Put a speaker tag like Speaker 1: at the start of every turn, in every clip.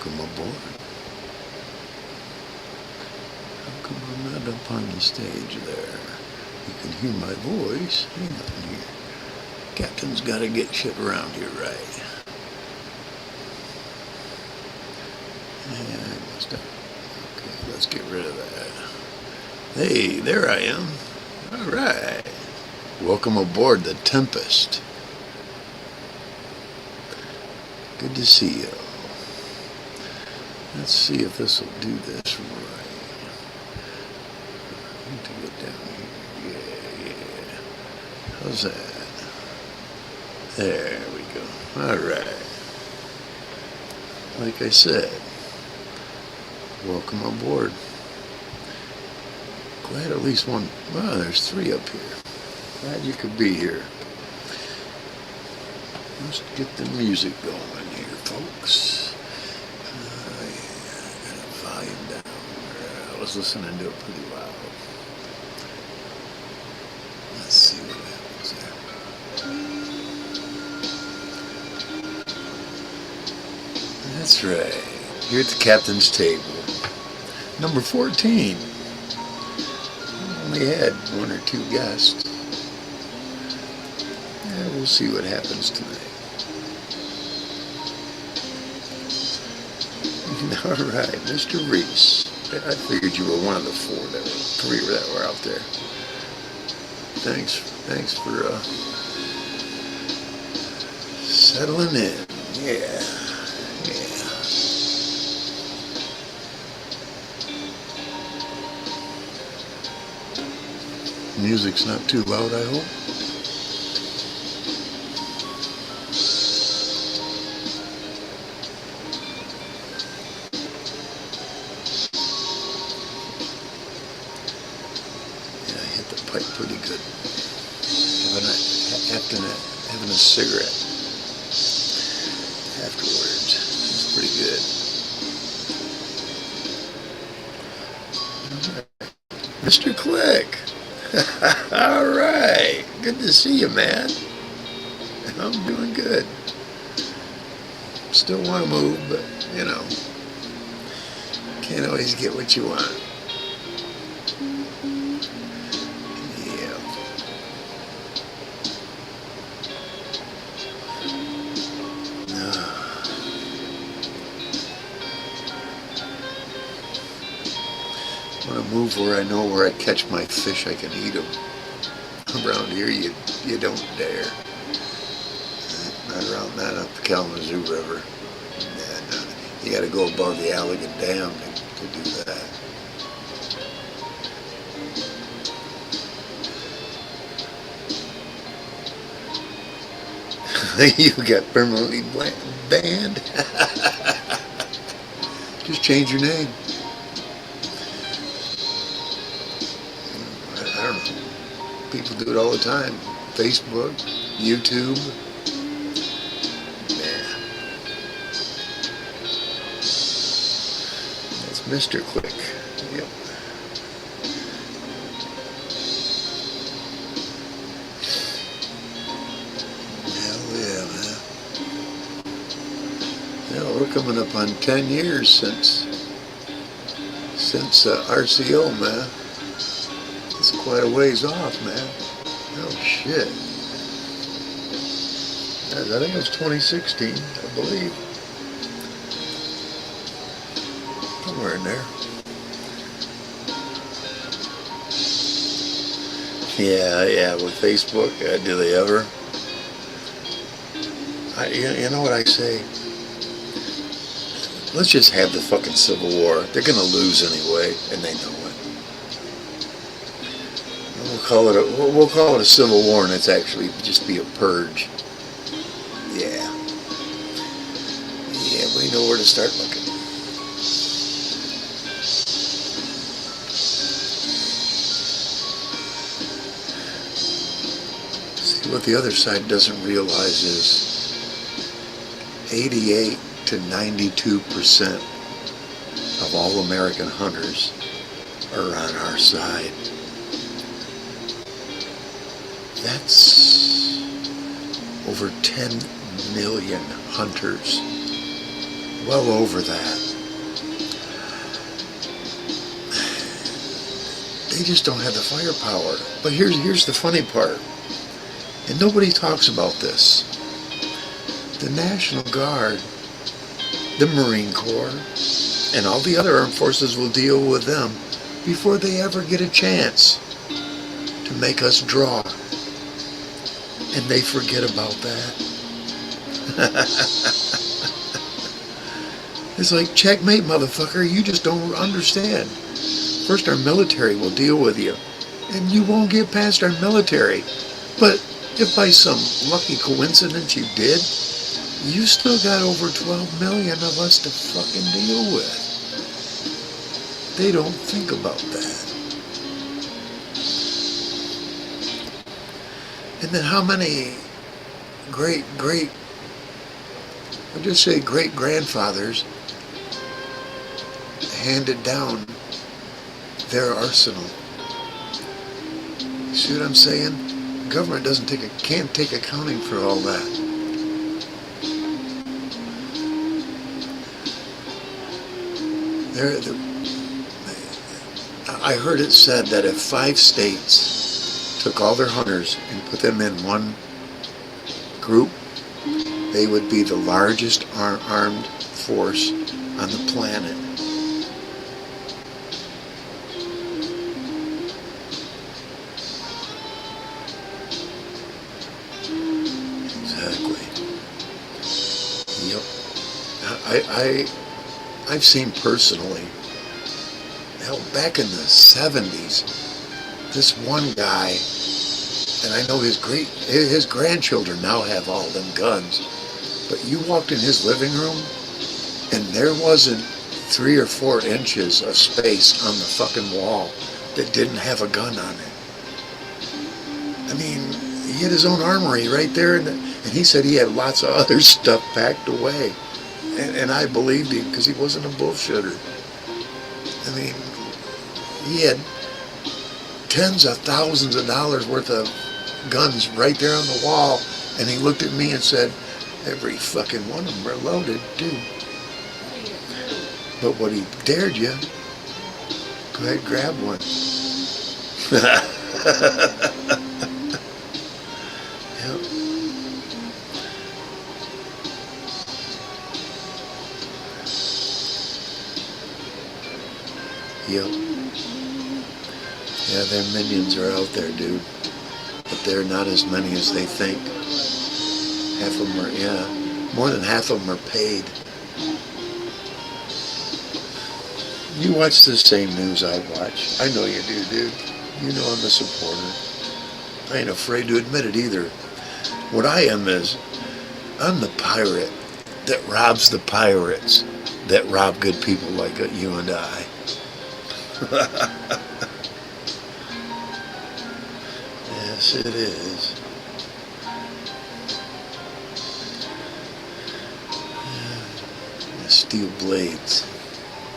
Speaker 1: Welcome aboard. How come I'm not up on the stage there? You can hear my voice. Hang on here. Captain's got to get shit around here right. Yeah, I must have. Okay, let's get rid of that. Hey, there I am. All right. Welcome aboard the Tempest. Good to see you. Let's see if this will do this right. I need to get down here. Yeah. How's that? There we go. All right. Like I said, welcome aboard. Glad at least one. Wow, there's three up here. Glad you could be here. Let's get the music going here, folks. I got a volume down. I was listening to it pretty loud. Let's see what happens there. That's right. Here at the captain's table. Number 14. We had one or two guests. Yeah, we'll see what happens tonight. All right, Mr. Reese. I figured you were one of the three that were out there. Thanks for settling in. Yeah. Music's not too loud, I hope. Yeah, I hit the pipe pretty good. Having a cigarette afterwards. It's pretty good. All right. Mr. Click. All right. Good to see you, man. I'm doing good. Still want to move, but, can't always get what you want. Yeah. I want to move where I know where I catch my fish, I can eat them. Around here, you don't dare. Not up the Kalamazoo River. Yeah, no. You got to go above the Allegan Dam to do that. You got permanently banned. Just change your name. I don't know. People do it all the time. Facebook, YouTube. Yeah. That's Mr. Quick. Yep. Hell yeah, man. Well, we're coming up on 10 years since RCO, man. It's quite a ways off, man. Oh, shit. I think it was 2016, I believe. Somewhere in there. Yeah, with Facebook, do they ever? You know what I say? Let's just have the fucking Civil War. They're gonna lose anyway, and they know it. We'll call it a civil war, and it's actually just be a purge. Yeah, we know where to start looking. See, what the other side doesn't realize is 88 to 92% of all American hunters are on our side. That's over 10 million hunters well over that. They just don't have the firepower. But here's the funny part, and nobody talks about this. The National Guard, the Marine Corps, and all the other armed forces will deal with them before they ever get a chance to make us draw. And they forget about that. It's like, checkmate, motherfucker, you just don't understand. First our military will deal with you, and you won't get past our military. But if by some lucky coincidence you did, you still got over 12 million of us to fucking deal with. They don't think about that. And then how many I'll just say great-grandfathers handed down their arsenal. See what I'm saying? The government can't take accounting for all that. I heard it said that if 5 states took all their hunters and put them in one group, they would be the largest armed force on the planet. Exactly. Yep. I've seen personally, hell, back in the 70s, this one guy, and I know his grandchildren now have all them guns, but you walked in his living room, and there wasn't 3 or 4 inches of space on the fucking wall that didn't have a gun on it. I mean, he had his own armory right there, and he said he had lots of other stuff packed away. And I believed him because he wasn't a bullshitter. I mean, he had tens of thousands of dollars worth of guns right there on the wall, and he looked at me and said, every fucking one of them are loaded, too. But what he dared you, go ahead, grab one. Yep. Yep. Yeah, their minions are out there, dude. But they're not as many as they think. Half of them are, more than half of them are paid. You watch the same news I watch. I know you do, dude. You know I'm a supporter. I ain't afraid to admit it either. What I am is, I'm the pirate that robs the pirates that rob good people like you and I. Yes, it is. Steel blades.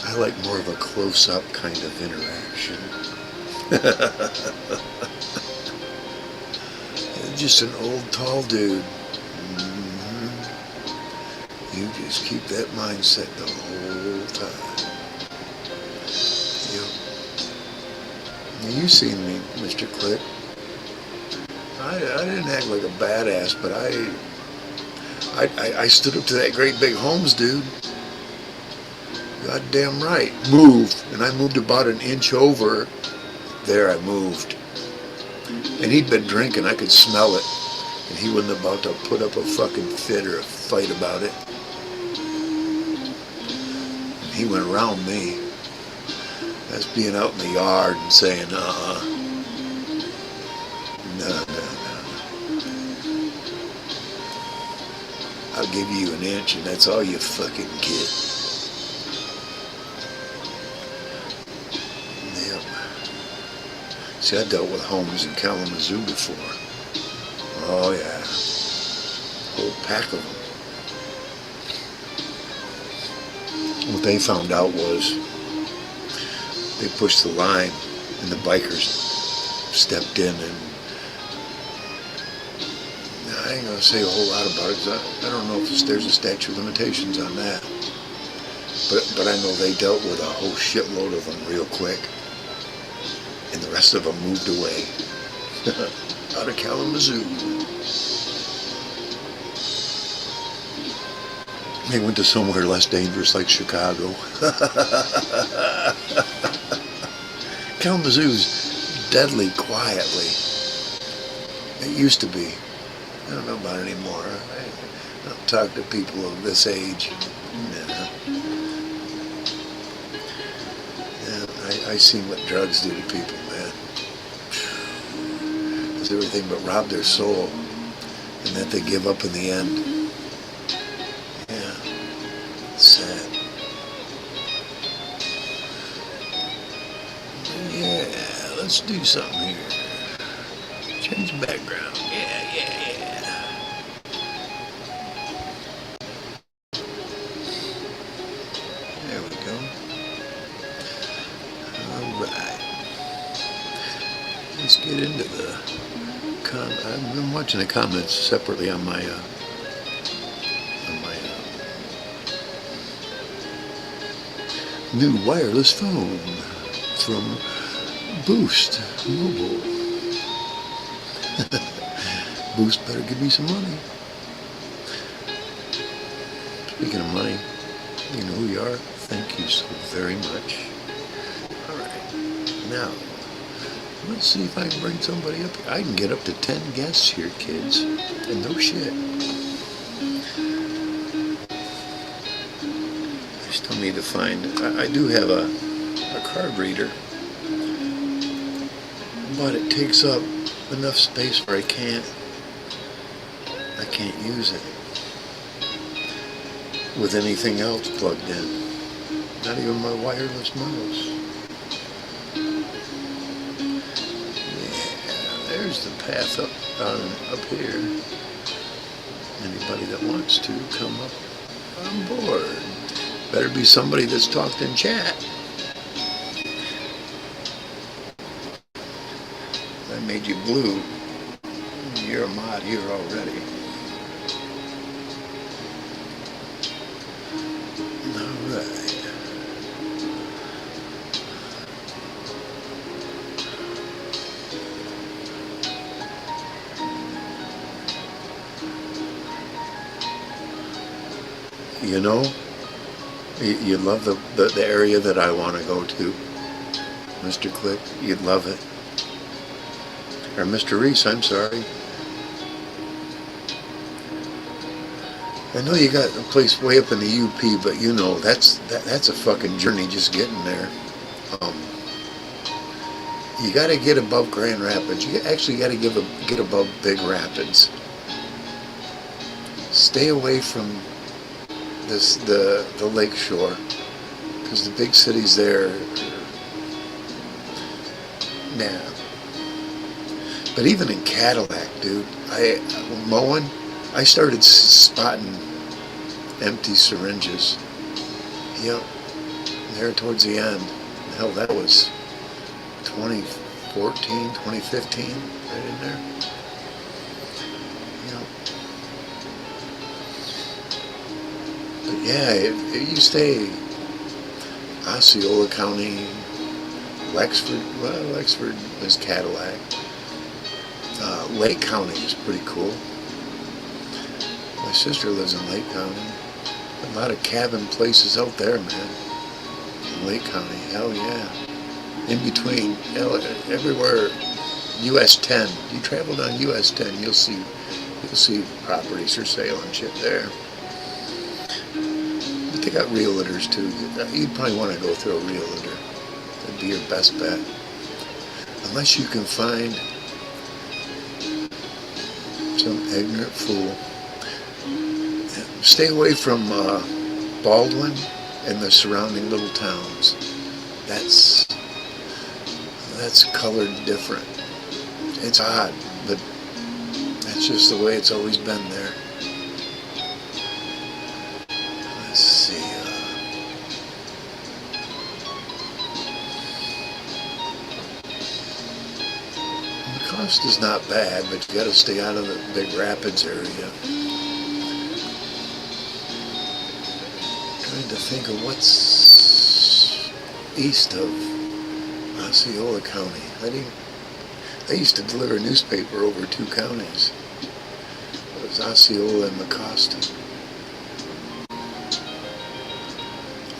Speaker 1: I like more of a close-up kind of interaction. Just an old, tall dude. Mm-hmm. You just keep that mindset the whole time. Yep. You seen me, Mr. Click. I didn't act like a badass, but I stood up to that great big Holmes dude. Goddamn right. Moved. And I moved about an inch over. There I moved. And he'd been drinking. I could smell it. And he wasn't about to put up a fucking fit or a fight about it. And he went around me. That's being out in the yard and saying, No. I'll give you an inch and that's all you fucking get. Yep. See, I dealt with Holmes in Kalamazoo before. Oh yeah. Whole pack of them. What they found out was they pushed the line and the bikers stepped in, and I ain't gonna say a whole lot about it because I don't know if there's a statute of limitations on that. But I know they dealt with a whole shitload of them real quick, and the rest of them moved away out of Kalamazoo. They went to somewhere less dangerous like Chicago. Kalamazoo's deadly quietly. It used to be. I don't know about it anymore. I don't talk to people of this age. Nah. Yeah, I seen what drugs do to people, man. It's everything but rob their soul, and that they give up in the end. Yeah, sad. Yeah, let's do something here. Change the background. Yeah. There we go. Alright. Let's get into the I've been watching the comments separately on my new wireless phone from Boost Mobile. Boost better give me some money. Speaking of money, you know who you are. Thank you so very much. Alright, now, let's see if I can bring somebody up here. I can get up to 10 guests here, kids. And no shit. I still need to find, I do have a card reader, but it takes up enough space where I can't use it with anything else plugged in. Not even my wireless mouse. Yeah, there's the path up here. Anybody that wants to come up on board. Better be somebody that's talked in chat. I made you blue. You're a mod here already. Alright. You know, you love the area that I want to go to, Mr. Click. You'd love it. Or Mr. Reese, I'm sorry. I know you got a place way up in the UP, but you know that's a fucking journey just getting there. You got to get above Grand Rapids. You actually got to get above Big Rapids. Stay away from the lake shore, because the big cities there. Nah. But even in Cadillac, dude, mowing, I started spotting empty syringes. Yep, there towards the end. Hell, that was 2014, 2015, right in there. Yep. But yeah, if you stay Osceola County, Wexford, well, Wexford is Cadillac. Lake County is pretty cool. My sister lives in Lake County. A lot of cabin places out there, man. In Lake County, hell yeah. In between, everywhere. US 10. You travel down US 10, you'll see properties for sale and shit there. But they got realtors too. You'd probably want to go through a realtor. That'd be your best bet. Unless you can find some ignorant fool. Stay away from Baldwin and the surrounding little towns. That's colored different. It's odd, but that's just the way it's always been there. Let's see. The cost is not bad, but you got to stay out of the Big Rapids area. Trying to think of what's east of Osceola County. I used to deliver a newspaper over 2 counties. It was Osceola and Mecosta.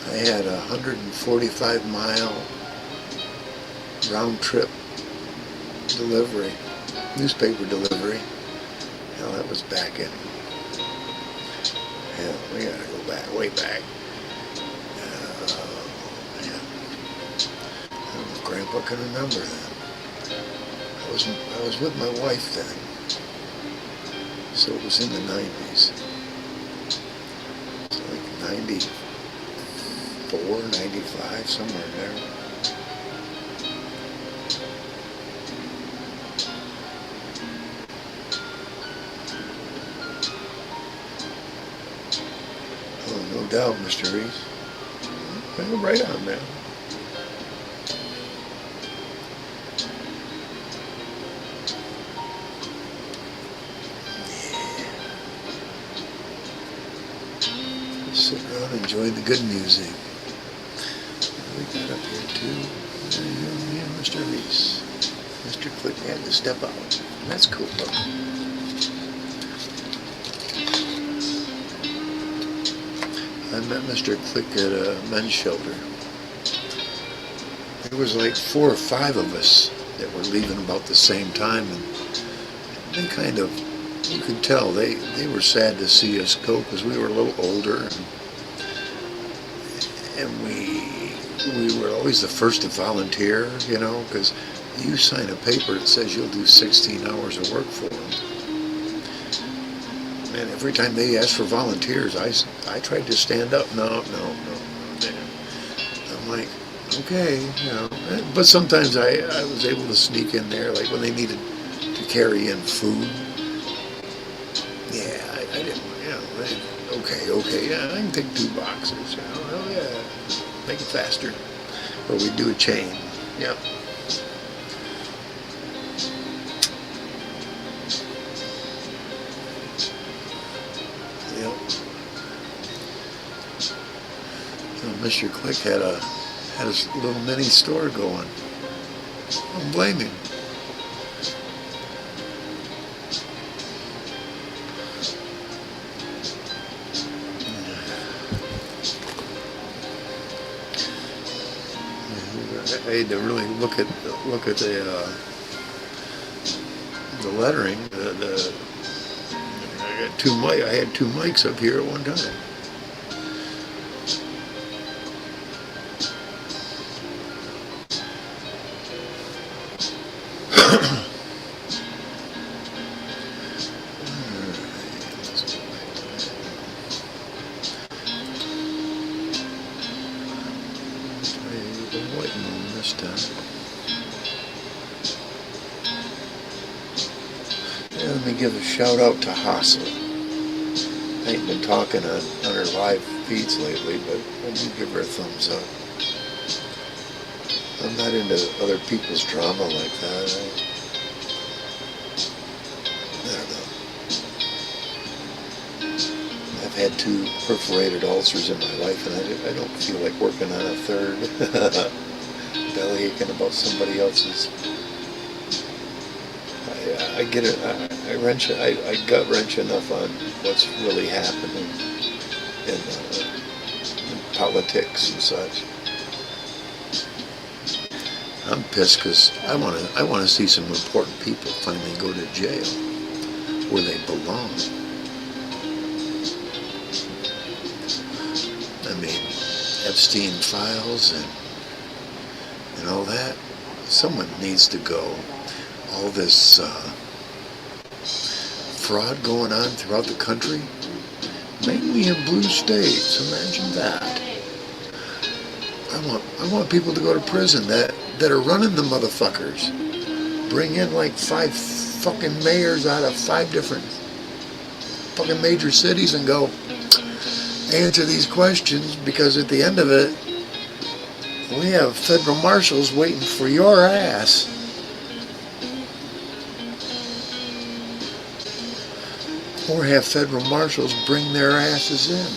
Speaker 1: I had a 145-mile round trip delivery, newspaper delivery. Hell, that was back in, hell, we gotta go back, way back. Man. I don't know if Grandpa can remember that. I was with my wife then, so it was in the 90s. So like 94, 95, somewhere in there. Oh, no doubt, Mr. Reese. Well, right on now. Sit around and enjoy the good music. We got up here too. Me and Mr. Reese. Mr. Click had to step out. That's cool though. I met Mr. Click at a men's shelter. There was like 4 or 5 of us that were leaving about the same time, and they kind of, you could tell they were sad to see us go because we were a little older, and we were always the first to volunteer, you know, because you sign a paper that says you'll do 16 hours of work for them. And every time they asked for volunteers, I tried to stand up. No. I'm like, okay, you know. But sometimes I was able to sneak in there, like when they needed to carry in food. Yeah, I didn't, you know, okay, yeah, I can take 2 boxes, you know, hell yeah, make it faster. Or we do a chain, yep. Yep. So Mr. Click had a little mini store going. I don't blame him. I had to really look at the lettering. I had 2 mics up here at one time. This time. Yeah, let me give a shout out to Hassel. I ain't been talking on her live feeds lately, but I do give her a thumbs up. I'm not into other people's drama like that. I don't know. I've had 2 perforated ulcers in my life, and I don't feel like working on a 3rd. Belly aching about somebody else's. I get it. I gut wrench enough on what's really happening in politics and such. I'm pissed because I want to see some important people finally go to jail where they belong. I mean, Epstein files and all that. Someone needs to go. All this fraud going on throughout the country, mainly in blue states. Imagine that. I want people to go to prison that are running the motherfuckers. Bring in like 5 fucking mayors out of 5 different fucking major cities and go answer these questions, because at the end of it, we have federal marshals waiting for your ass. Or have federal marshals bring their asses in.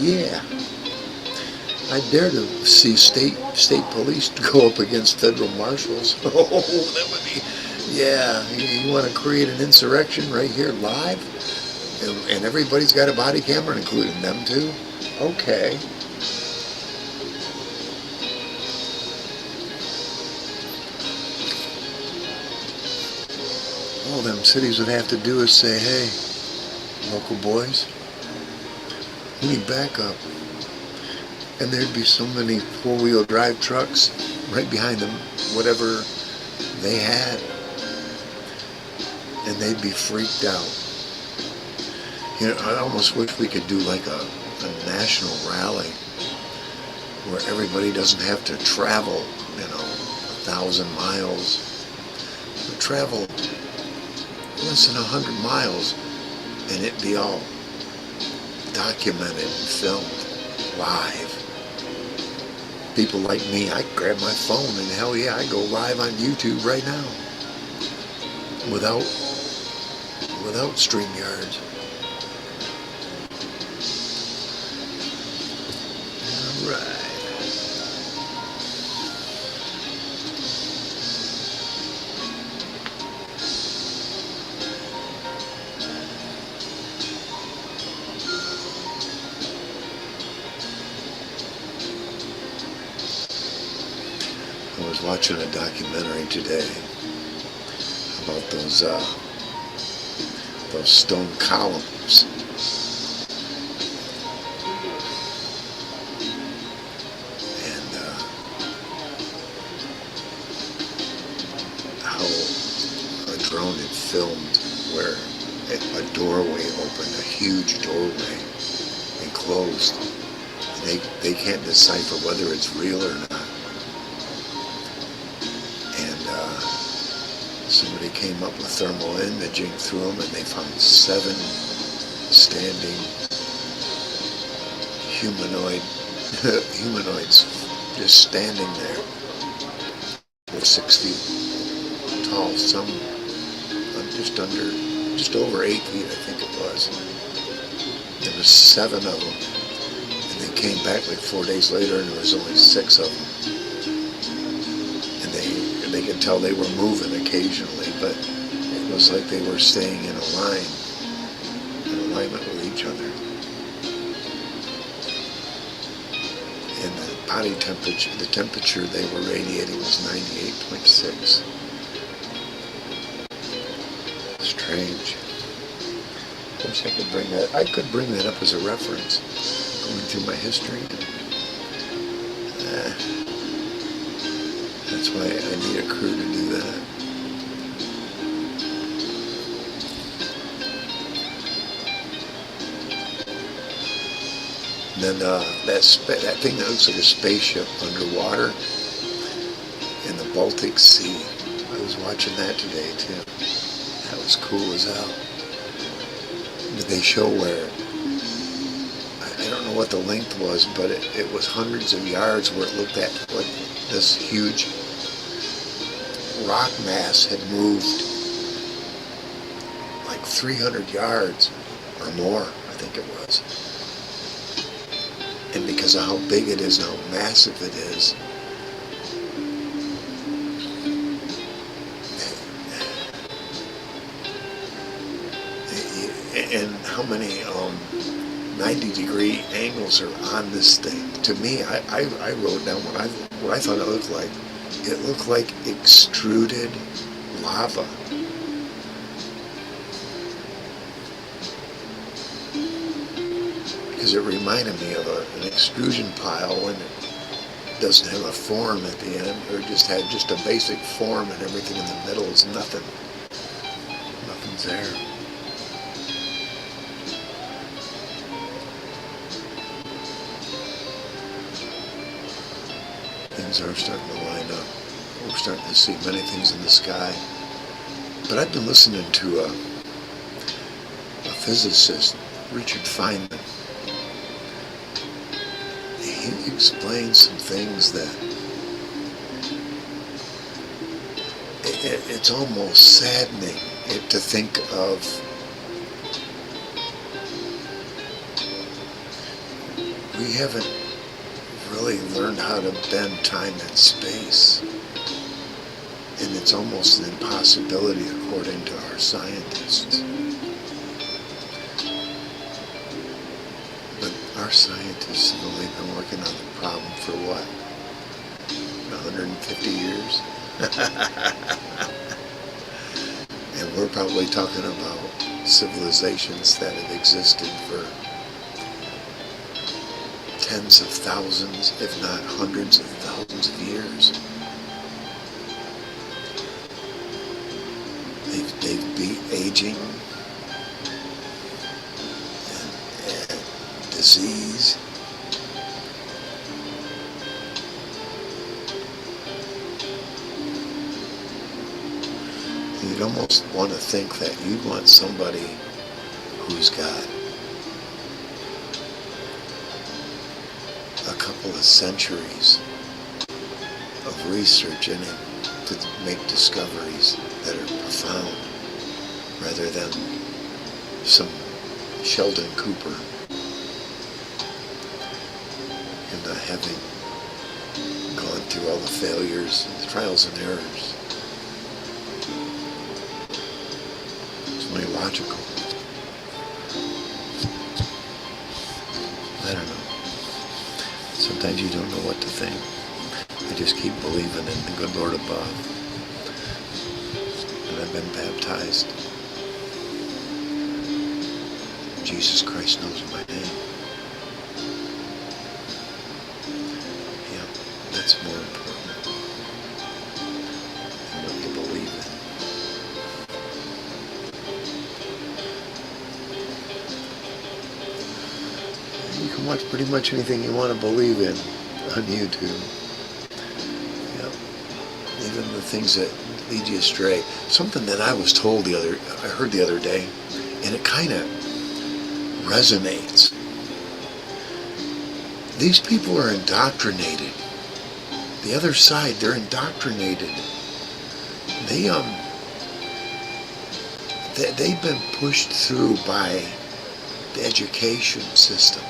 Speaker 1: Yeah. I dare to see state police to go up against federal marshals. Oh, that would be, yeah. You want to create an insurrection right here live, and everybody's got a body camera, including them too. Okay. All them cities would have to do is say, "Hey, local boys, we need backup." And there'd be so many four-wheel drive trucks right behind them, whatever they had, and they'd be freaked out. You know, I almost wish we could do like a national rally where everybody doesn't have to travel, 1,000 miles, but travel less than 100 miles, and it'd be all documented and filmed live. People like me, I grab my phone and hell yeah, I go live on YouTube right now without StreamYard. All right. I was watching a documentary today about those stone columns, and how a drone had filmed where a doorway opened, a huge doorway, and closed. And they can't decipher whether it's real or not. Somebody came up with thermal imaging through them, and they found 7 standing humanoids just standing there. They're 6 feet tall, some just over 8 feet, I think it was. There was 7 of them, and they came back like 4 days later, and there was only 6 of them. They could tell they were moving occasionally, but it was like they were staying in alignment with each other. And the body temperature, the temperature they were radiating was 98.6. Strange. I could bring that up as a reference, going through my history. That's why I need a crew to do that. And then that thing that looks like a spaceship underwater in the Baltic Sea. I was watching that today too. That was cool as hell. They show where, I don't know what the length was, but it was hundreds of yards where it looked at like this huge rock mass had moved like 300 yards or more, I think it was. And because of how big it is and how massive it is, and how many 90-degree angles are on this thing. To me, I wrote down what I thought it looked like. It looked like extruded lava. Because it reminded me of an extrusion pile when it doesn't have a form at the end, or just had just a basic form and everything in the middle is nothing. Nothing's there. Things are starting to line up. We're starting to see many things in the sky. But I've been listening to a physicist, Richard Feynman. He explains some things that it's almost saddening to think of we haven't really learned how to bend time and space. And it's almost an impossibility according to our scientists. But our scientists have only been working on the problem for what? 150 years? And we're probably talking about civilizations that have existed for tens of thousands, if not hundreds of thousands of years. They've beat aging and disease. You'd almost want to think that you'd want somebody who's got a couple of centuries of research in it to make discoveries that are profound, rather than some Sheldon Cooper and having gone through all the failures and the trials and errors. It's only logical. I don't know. Sometimes you don't know what to think. I just keep believing in the good Lord above. And I've been baptized. Jesus Christ knows my name. Yeah, that's more important than what you believe in. You can watch pretty much anything you want to believe in on YouTube. Even the things that lead you astray. Something that I was told I heard the other day, and it kind of resonates. These people are indoctrinated. The other side, they're indoctrinated. They've been pushed through by the education system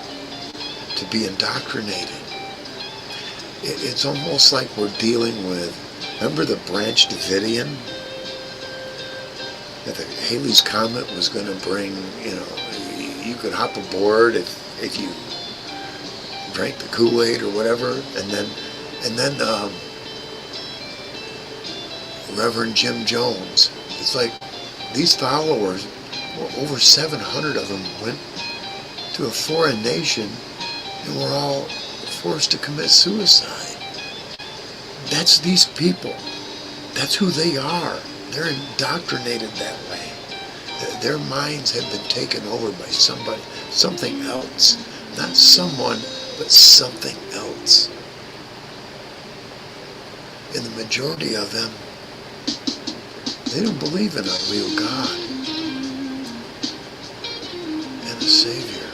Speaker 1: to be indoctrinated. It's almost like we're dealing with, remember the Branch Davidian? That the Halley's Comet was going to bring, you could hop aboard if you drank the Kool-Aid or whatever, and then Reverend Jim Jones. It's like these followers, over 700 of them, went to a foreign nation and were all forced to commit suicide. That's these people. That's who they are. They're indoctrinated that way. Their minds have been taken over by something else. Not someone, but something else. And the majority of them, they don't believe in a real God and a Savior.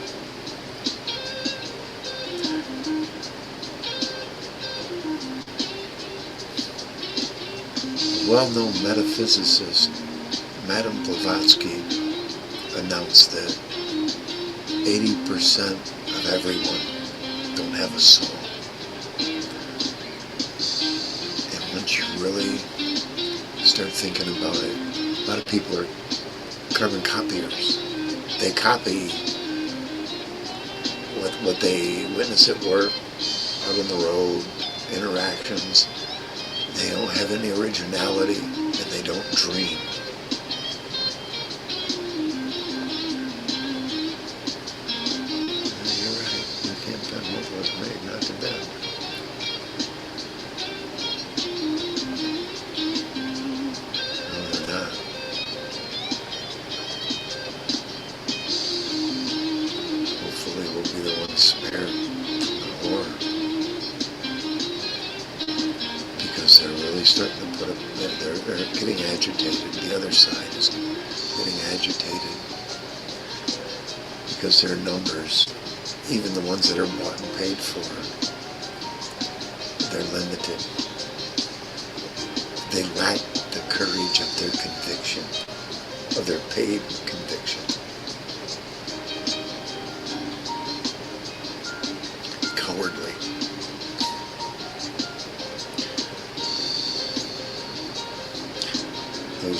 Speaker 1: Well-known metaphysicist Madame Blavatsky announced that 80% of everyone don't have a soul. And once you really start thinking about it, a lot of people are carbon copiers. They copy what they witness at work, out on the road, interactions. They don't have any originality, and they don't dream. You're right. You can't bend what was made not to bend. No, they're not. Hopefully we'll be the ones spared from the war. Because they're really starting to put up, they're getting agitated. The other side is getting agitated because their numbers, even the ones that are bought and paid for, they're limited. They lack the courage of their conviction, of their paid conviction.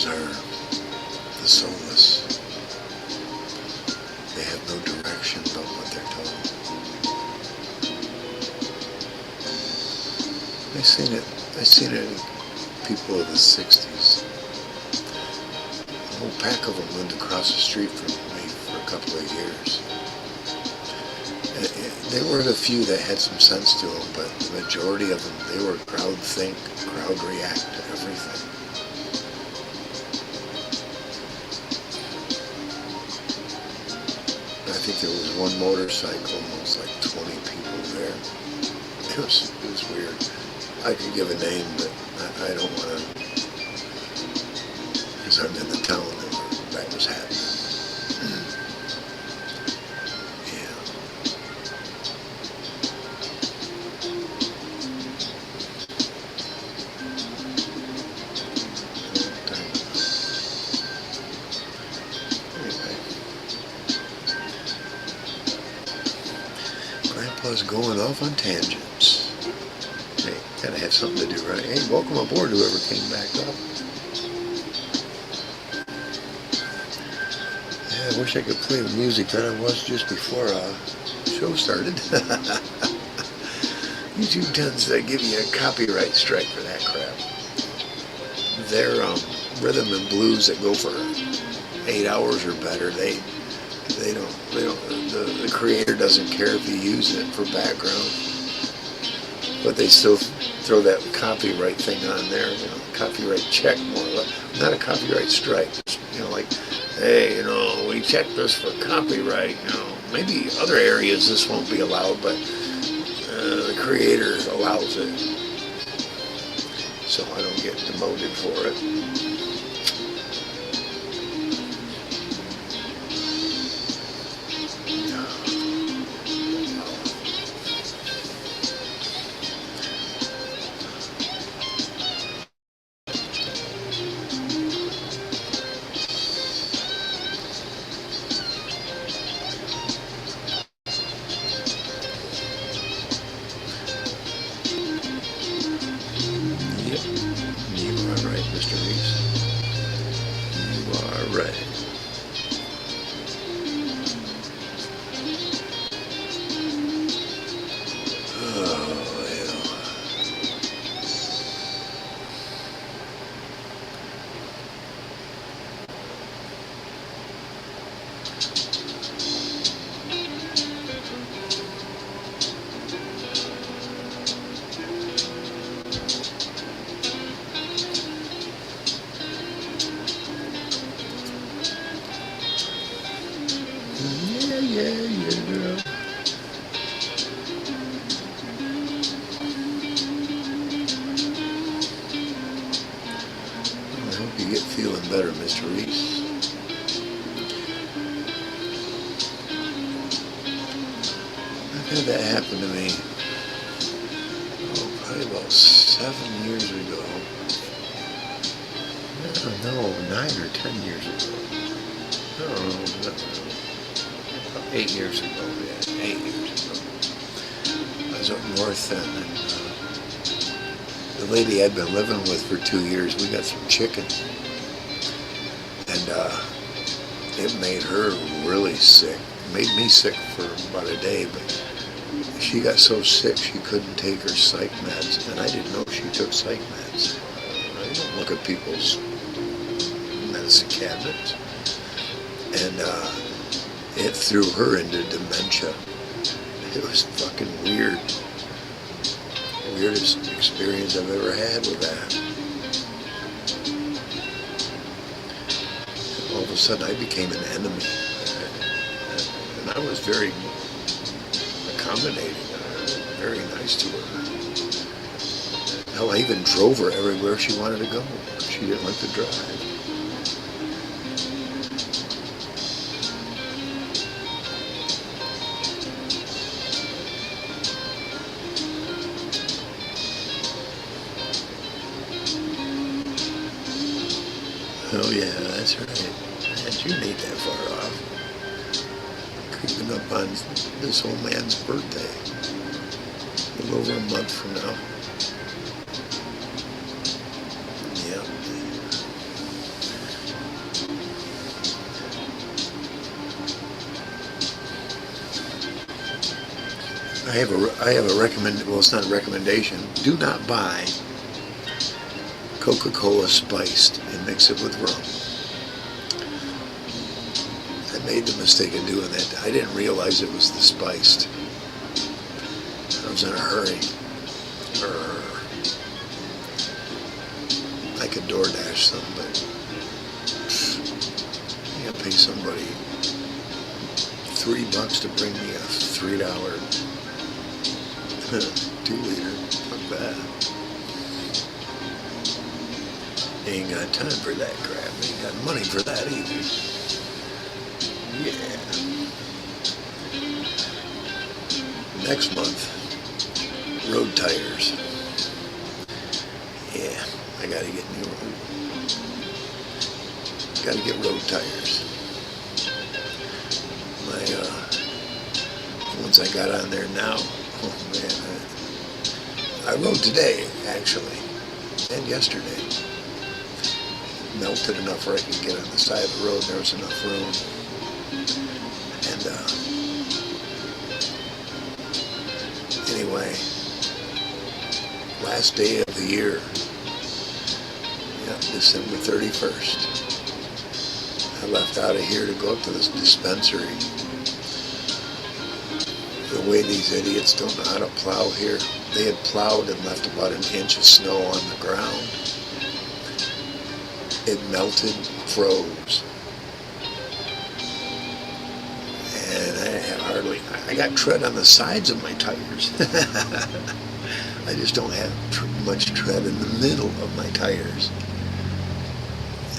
Speaker 1: Those are the soulless. They have no direction about what they're told. I seen it in people of the 60s. A whole pack of them lived across the street from me for a couple of years. There were the few that had some sense to them, but the majority of them, they were crowd think, crowd react to everything. I think there was one motorcycle, and there was like 20 people there. It was weird. I could give a name, but I don't want to, because I'm in the town that was happening. Grandpa's going off on tangents. Hey, gotta have something to do, right? Hey, welcome aboard, whoever came back up. Yeah, I wish I could play the music that I was just before the show started. YouTube tends to give you a copyright strike for that crap. Their rhythm and blues that go for 8 hours or better, the creator doesn't care if you use it for background, but they still throw that copyright thing on there, copyright check more or less. Not a copyright strike, just, like, hey, we checked this for copyright, maybe other areas this won't be allowed, but the creator allows it, so I don't get demoted for it. Feeling better, Mr. Reese. I've had that happen to me, probably about 7 years ago. No, 9 or 10 years ago. No, 8 years ago, yeah, 8 years ago. I was up north then, and the lady I'd been living with for 2 years, we got some chicken. And it made her really sick. It made me sick for about a day, but she got so sick she couldn't take her psych meds, and I didn't know she took psych meds. I don't look at people's medicine cabinets. And it threw her into dementia. It was fucking weird. Weirdest experience I've ever had with that. All of a sudden I became an enemy, and I was very accommodating, very nice to her. Hell, I even drove her everywhere she wanted to go. She didn't like to drive. Oh yeah, that's right. You ain't that far off. Creeping up on this old man's birthday. A little over a month from now. Yep. I have a well, it's not a recommendation. Do not buy Coca-Cola spiced and mix it with rum. I made the mistake of doing that. I didn't realize it was the spiced. I was in a hurry. I could DoorDash some, but you gotta pay somebody $3 to bring me a $3 2-liter. Fuck that. Ain't got time for that crap. Ain't got money for that either. Yeah. Next month, road tires. Yeah, I gotta get new road. Gotta get road tires. My the ones I got on there now. Oh man, I rode today actually, and yesterday. Melted enough where I could get on the side of the road. There was enough room. And anyway, last day of the year, December 31st. I left out of here to go up to this dispensary. The way these idiots don't know how to plow here, they had plowed and left about an inch of snow on the ground. It melted, froze. And I got tread on the sides of my tires. I just don't have much tread in the middle of my tires.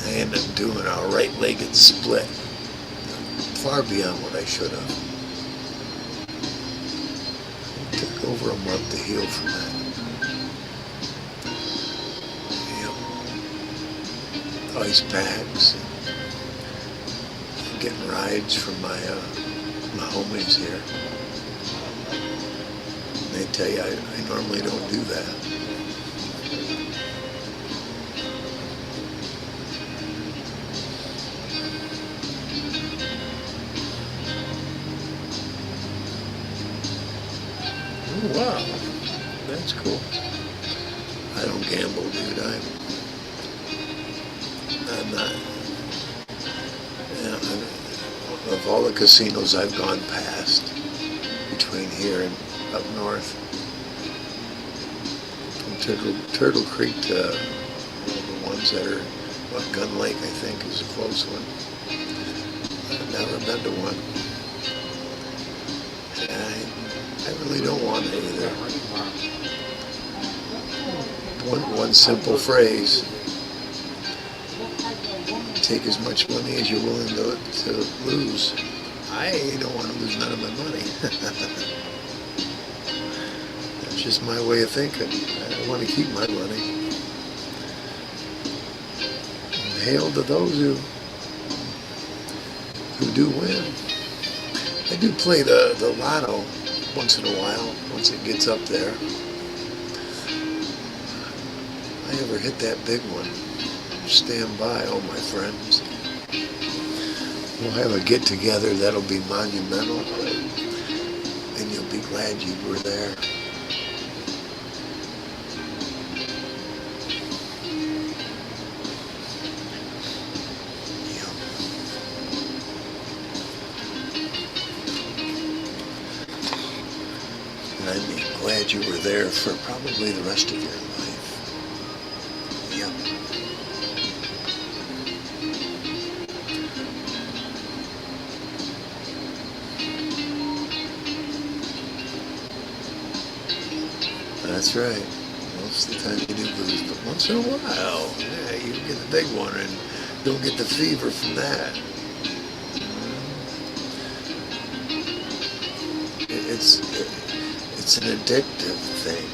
Speaker 1: I ended up doing a right-legged split, far beyond what I should have. It took over a month to heal from that. Ice packs, and getting rides from my homies here. They tell you I normally don't do that. Oh, wow, that's cool. I don't gamble, dude. I'm not. Of all the casinos I've gone past between here and up north, from Turtle Creek to the ones that are, Gun Lake, I think, is a close one. I've never been to one. I really don't want to either. One simple phrase. Take as much money as you're willing to lose. I don't want to lose none of my money. That's just my way of thinking. I want to keep my money. And hail to those who do win. I do play the lotto once in a while, once it gets up there. If I ever hit that big one, stand by, oh my friends. We'll have a get-together that'll be monumental, and you'll be glad you were there. Yeah. And I'd be glad you were there for probably the rest of your life. Yep. That's right. Most of the time you do lose, but once in a while, yeah, you get the big one and don't get the fever from that. It's an addictive thing.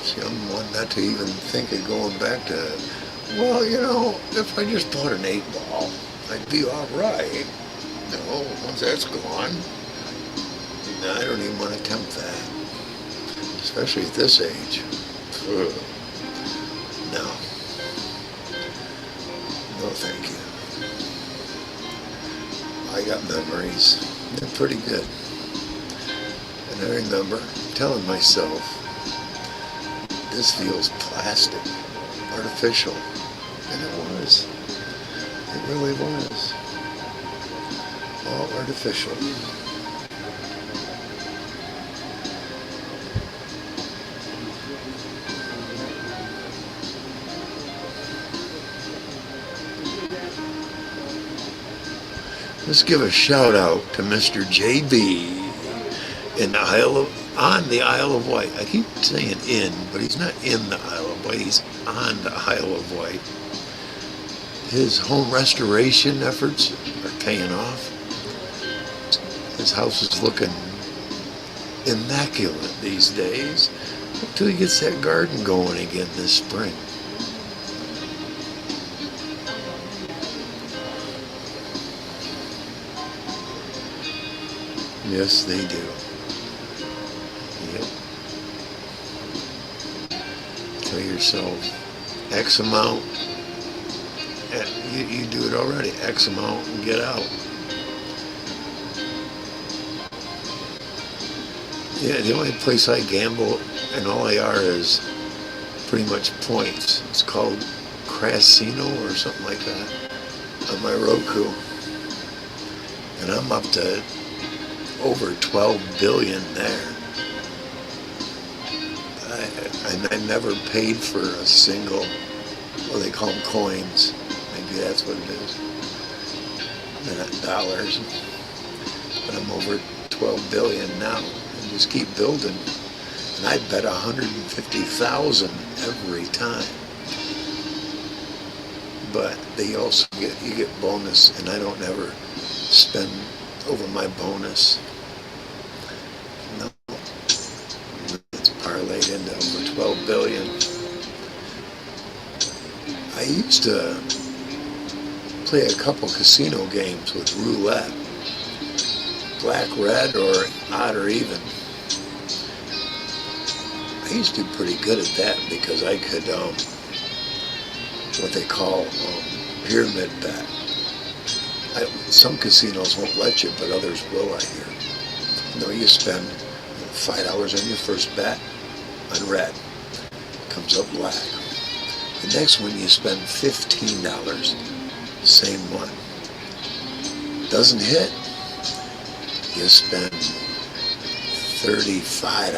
Speaker 1: See, I'm one not to even think of going back to, well, if I just bought an 8-ball, I'd be all right. No, once that's gone, no, I don't even want to attempt that. Especially at this age. Ugh. No. No, thank you. I got memories. They're pretty good. And I remember telling myself, this feels plastic, artificial. And it was. It really was. All artificial. Let's give a shout out to Mr. JB in the on the Isle of Wight. I keep saying in, but he's not in the Isle of Wight. He's on the Isle of Wight. His home restoration efforts are paying off. His house is looking immaculate these days until he gets that garden going again this spring. Yes, they do. Yep. Tell yourself X amount. You do it already. X amount and get out. Yeah, the only place I gamble and all they are is pretty much points. It's called Casino or something like that on my Roku. And I'm up to over 12 billion there. I never paid for a single, well, they call them coins. Maybe that's what it is. They're not dollars. But I'm over 12 billion now and just keep building. And I bet 150,000 every time. But they also you get bonus, and I don't ever spend over my bonus. No. It's parlayed into over 12 billion. I used to play a couple casino games with roulette. Black, red, or odd or even. I used to do pretty good at that because I could, what they call pyramid bet. Some casinos won't let you, but others will, I hear. No, you spend $5 on your first bet on red. Comes up black. The next one you spend $15. Same one. Doesn't hit. You spend $35.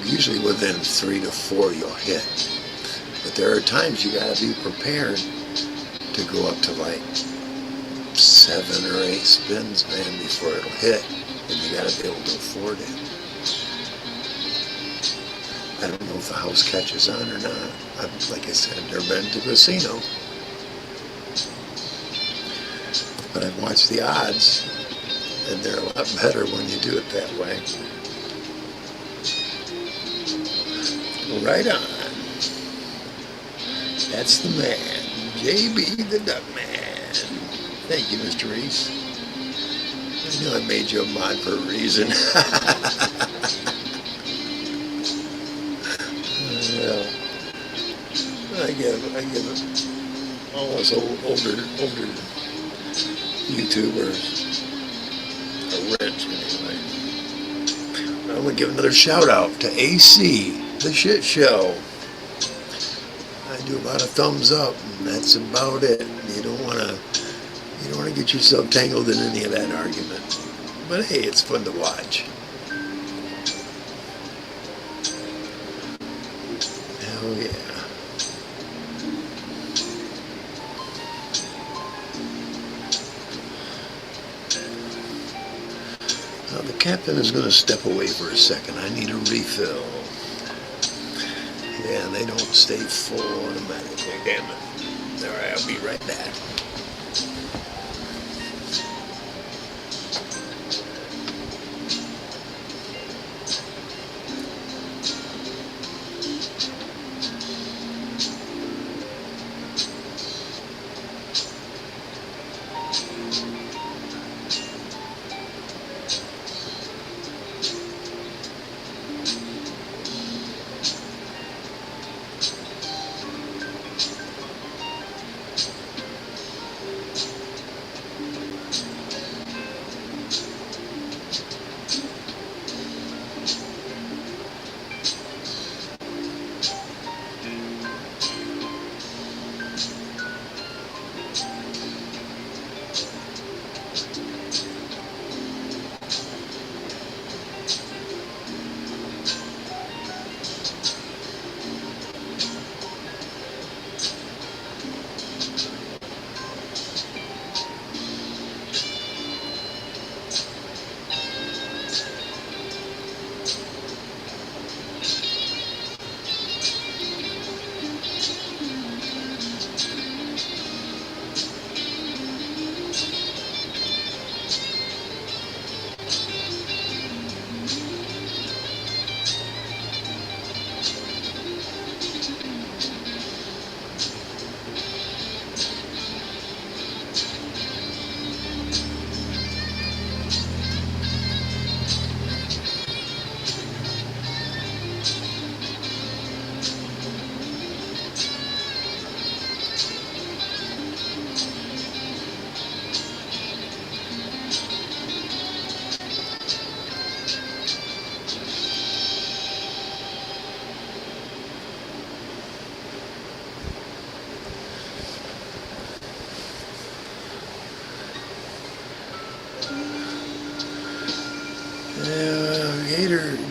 Speaker 1: Usually within 3 to 4 you'll hit. But there are times you gotta be prepared to go up to like 7 or 8 spins, man, before it'll hit. And you gotta be able to afford it. I don't know if the house catches on or not. Like I said, I've never been to a casino. But I've watched the odds, and they're a lot better when you do it that way. Right on. That's the man, JB the Duck Man. Thank you, Mr. Reese. I knew I made you a mod for a reason. Well, I give all us older YouTubers a wrench anyway. I'm gonna give another shout out to AC, the shit show. I do about a thumbs up, and that's about it. You don't wanna get yourself tangled in any of that argument. But hey, it's fun to watch. Hell yeah. Now the captain is going to step away for a second. I need a refill. Yeah, they don't stay full automatically. Damn it. Alright, I'll be right back.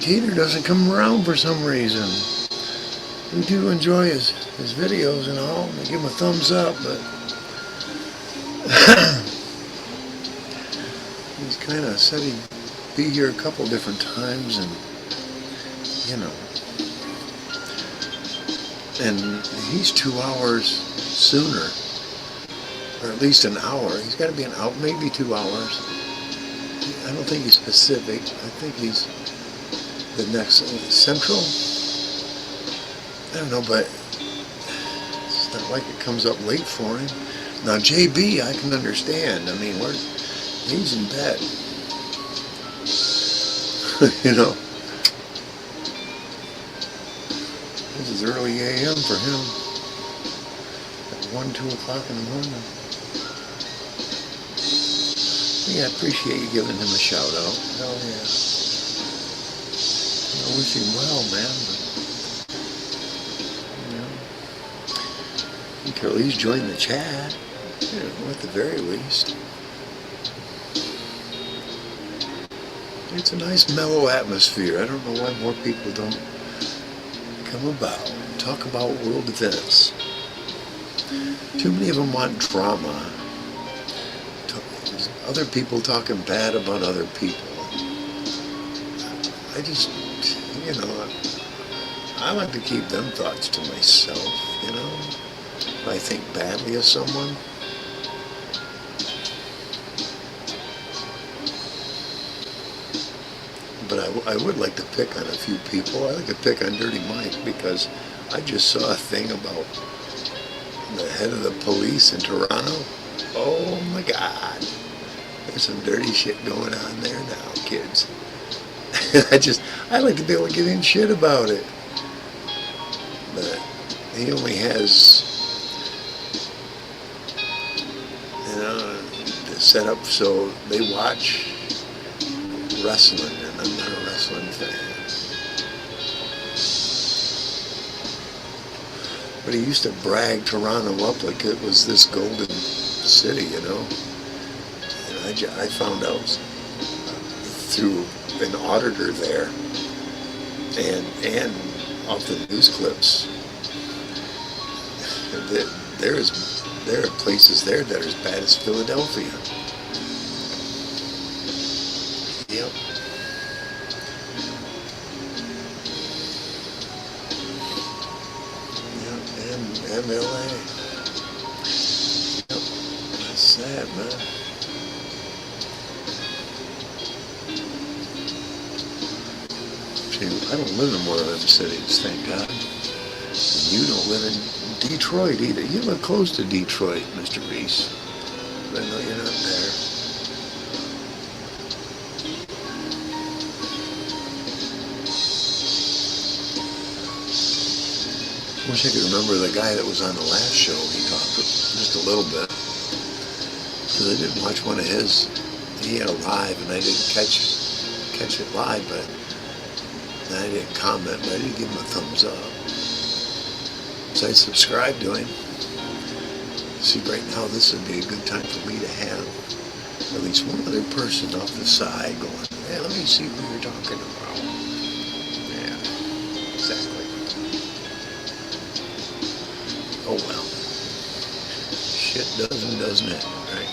Speaker 1: Gator doesn't come around for some reason. We do enjoy his videos and all. We give him a thumbs up, but he's kind of said he'd be here a couple different times, and you know, and he's 2 hours sooner, or at least an hour. He's got to be an hour, maybe 2 hours. I don't think he's Pacific. I think he's the next Central. I don't know, but it's not like it comes up late for him. Now JB, I can understand. I mean, he's in bed. You know, this is early AM for him. At 1, 2 o'clock in the morning. Yeah, I appreciate you giving him a shout out. Hell yeah. I wish him well, man. But, you could at least join the chat, you know, at the very least. It's a nice mellow atmosphere. I don't know why more people don't come about and talk about world events. Too many of them want drama. Other people talking bad about other people. I just, you know, I like to keep them thoughts to myself, you know. If I think badly of someone, but I would like to pick on a few people. I like to pick on Dirty Mike because I just saw a thing about the head of the police in Toronto. Oh my God. There's some dirty shit going on there now, kids. I like to be able to get in shit about it. But he only has, you know, set up so they watch wrestling, and I'm not a wrestling fan. But he used to brag Toronto up like it was this golden city, you know. I found out through an auditor there and off the news clips that there are places there that are as bad as Philadelphia. Yep. Yep, and LA. Yep. That's sad, man. I don't live in one of them cities, thank God. And you don't live in Detroit either. You live close to Detroit, Mr. Reese. But I know you're not there. I wish I could remember the guy that was on the last show. He talked just a little bit. Because I didn't watch one of his. He had a live, and I didn't catch it live, but I didn't comment, but I did give him a thumbs up. So I subscribed to him. See, right now this would be a good time for me to have at least one other person off the side going, hey, let me see what you're talking about. Yeah, exactly. Oh well. Shit doesn't it, right?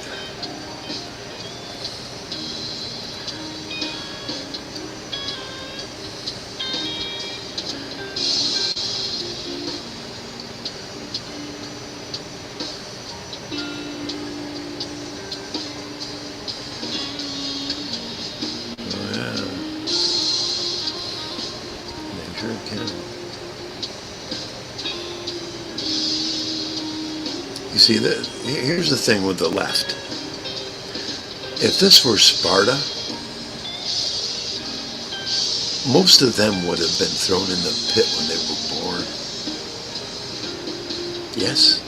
Speaker 1: You see, here's the thing with the left. If this were Sparta, most of them would have been thrown in the pit when they were born. Yes?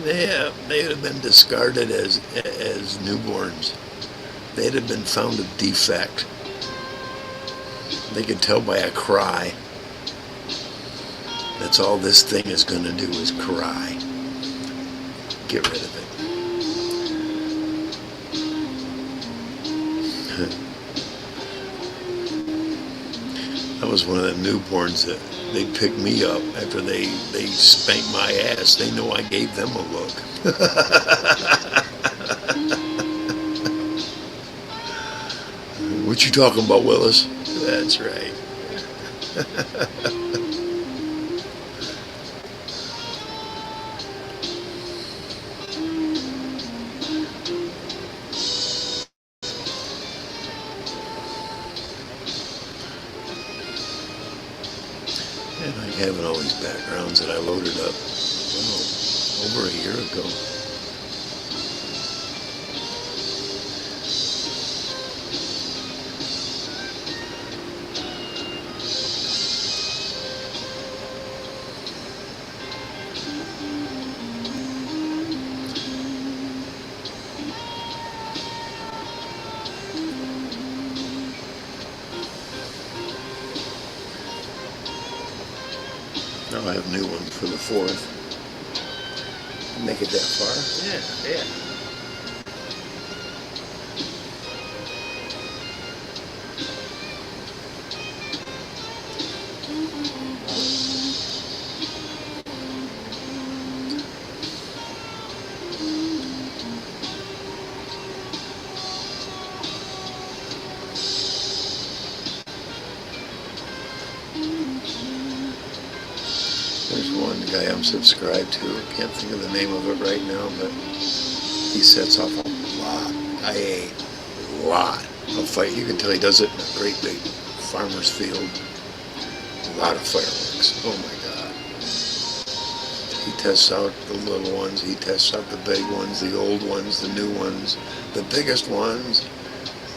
Speaker 1: Yeah, they would have been discarded as newborns. They'd have been found a defect. They could tell by a cry. That's all this thing is going to do is cry. Get rid of it. I was one of the newborns that they picked me up after they spanked my ass. They know I gave them a look. What you talking about, Willis? That's right. And I having all these backgrounds that I loaded up, over a year ago. Now I have new ones for the 4th. Make it that far?
Speaker 2: Yeah.
Speaker 1: There's one guy I'm subscribed to. I can't think of the name of it right now, but he sets off a lot of fight. You can tell he does it in a great big farmer's field. A lot of fireworks. Oh my God. He tests out the little ones. He tests out the big ones, the old ones, the new ones, the biggest ones.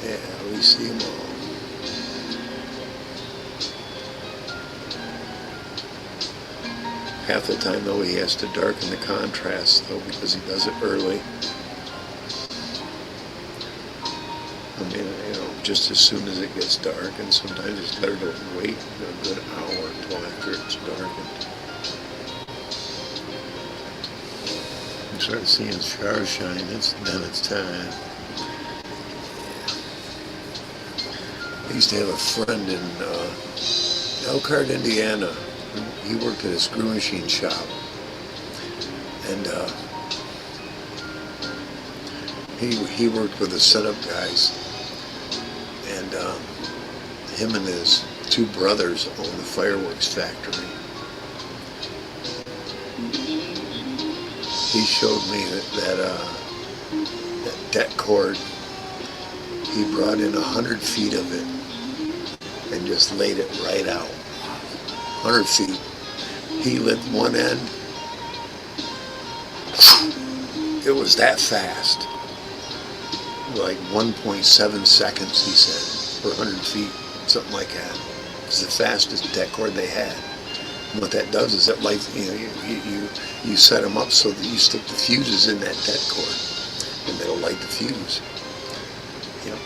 Speaker 1: Yeah, we see them all. Half the time, though, he has to darken the contrast, though, because he does it early. I mean, just as soon as it gets dark, and sometimes it's better to wait a good hour until after it's darkened. You start seeing stars shine, then it's time. I used to have a friend in Elkhart, Indiana. He worked at a screw machine shop, and he worked with the setup guys, and him and his 2 brothers owned the fireworks factory. He showed me that det cord. He brought in 100 feet of it and just laid it right out. 100 feet. He lit one end. It was that fast. Like 1.7 seconds, he said, for 100 feet, something like that. It's the fastest det cord they had. And what that does is it lights, you set them up so that you stick the fuses in that det cord, and they'll light the fuse. Yep.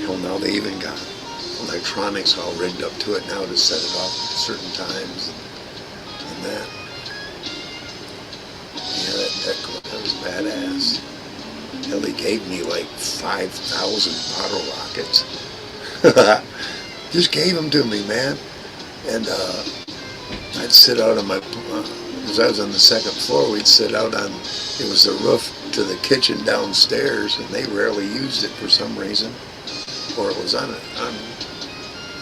Speaker 1: Hell, now they even got electronics all rigged up to it now to set it off at certain times and that. Yeah, that was badass. Hell, he gave me like 5,000 bottle rockets. Just gave them to me, man. And I'd sit out on my, because I was on the 2nd floor, we'd sit out on, it was the roof to the kitchen downstairs, and they rarely used it for some reason, or it was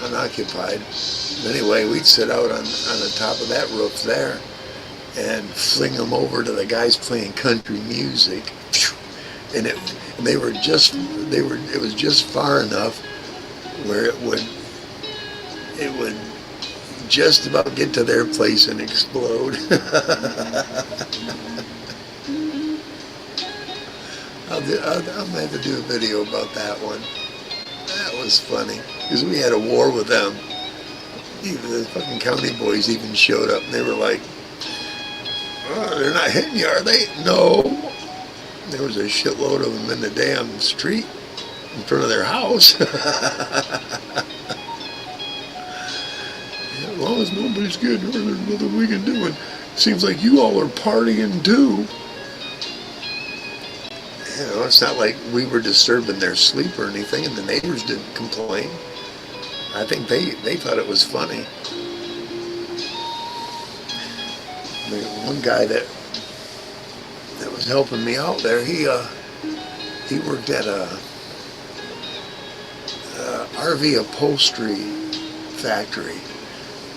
Speaker 1: unoccupied. Anyway, we'd sit out on the top of that roof there and fling them over to the guys playing country music, and it was just far enough where it would just about get to their place and explode. I'm gonna have to do a video about that one. That was funny, because we had a war with them. Even the fucking county boys even showed up, and they were like, "Oh, they're not hitting you, are they?" No. There was a shitload of them in the damn street in front of their house. As long as nobody's getting hurt, there's nothing we can do. And it seems like you all are partying too. You know, it's not like we were disturbing their sleep or anything, and the neighbors didn't complain. I think they thought it was funny. The one guy that was helping me out there, he worked at a RV upholstery factory,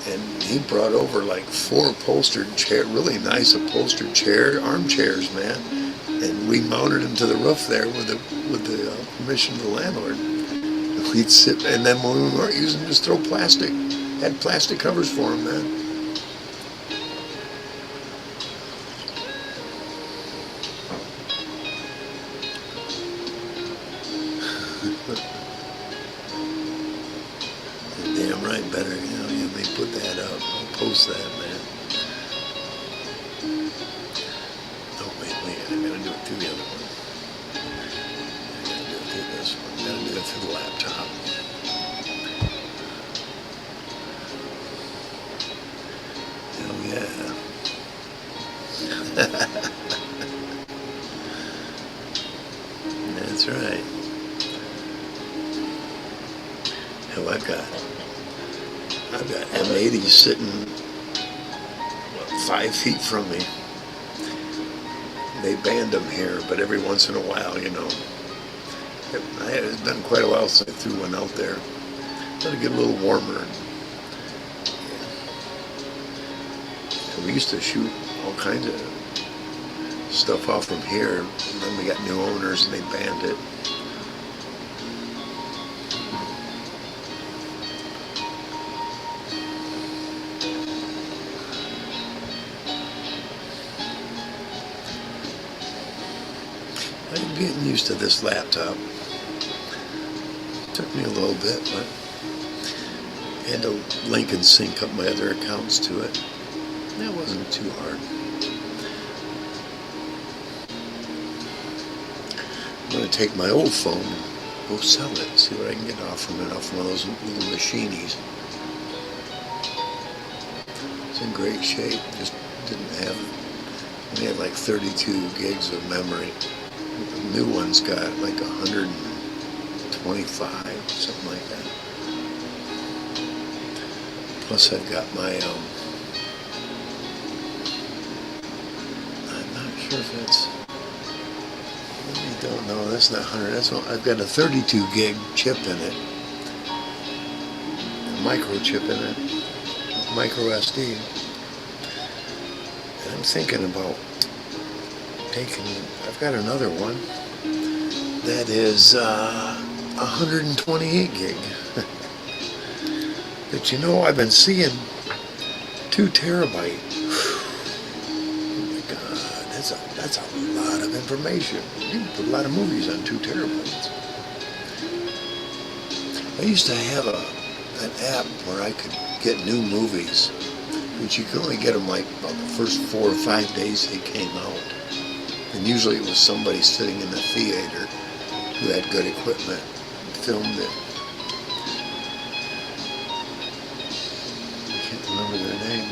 Speaker 1: and he brought over like 4 upholstered chair, really nice upholstered armchairs, man. And we mounted them to the roof there with the permission of the landlord. We'd sit, and then when we weren't using them, just throw plastic. Had plastic covers for them, man. Damn right, better, you know, you may put that up. I'll post that, man. Oh, wait, I gotta do it through the other one. I gotta do it through this one. I gotta do it through the laptop. Oh, yeah. That's right. Hell, I've got M80s sitting 5 feet from me. They banned them here, but every once in a while, you know. It's been quite a while since I threw one out there. Let it get a little warmer. And we used to shoot all kinds of stuff off from here, and then we got new owners and they banned it. I'm getting used to this laptop. Took me a little bit, but I had to link and sync up my other accounts to it. That wasn't too hard. I'm going to take my old phone and go sell it, see what I can get off from one of those little machinies. It's in great shape, just only had like 32 gigs of memory. The new one's got like 125, something like that. Plus I've got my, I'm not sure if it's, I really don't know, that's not 100, I've got a 32 gig chip in it, a microchip in it, micro SD. And I'm thinking about I've got another one that is 128 gig. But you know, I've been seeing 2 terabyte. Oh my God, that's a lot of information. You can put a lot of movies on 2 terabytes. I used to have an app where I could get new movies, but you could only get them like about the first 4 or 5 days they came out. And usually it was somebody sitting in the theater who had good equipment and filmed it. I can't remember their name,